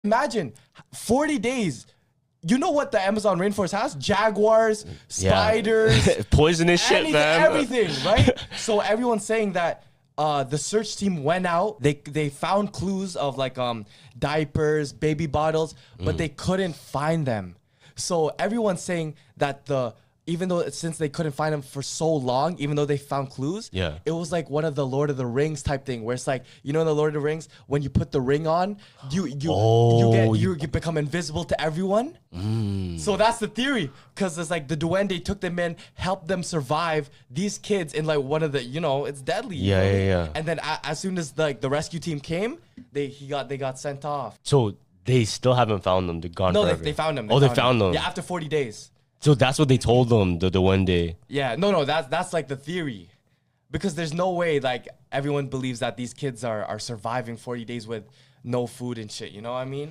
Imagine 40 days. You know what the Amazon rainforest has? Jaguars, spiders, poisonous shit, man. Everything, right? So everyone's saying that the search team went out. They found clues of like diapers, baby bottles, but they couldn't find them. So everyone's saying that since they couldn't find them for so long, even though they found clues, it was like one of the Lord of the Rings type thing, where it's like, you know, in the Lord of the Rings, when you put the ring on, you become invisible to everyone. So that's the theory, because it's like the duende took them in, helped them survive. These kids in like one of the, you know, it's deadly. Yeah. And then as soon as like the rescue team came, they got sent off. So they still haven't found them. They're gone. No, they found them. They found them. Yeah, after 40 days. So that's what they told them the one day. Yeah, no, that's like the theory, because there's no way like everyone believes that these kids are surviving 40 days with no food and shit. You know what I mean?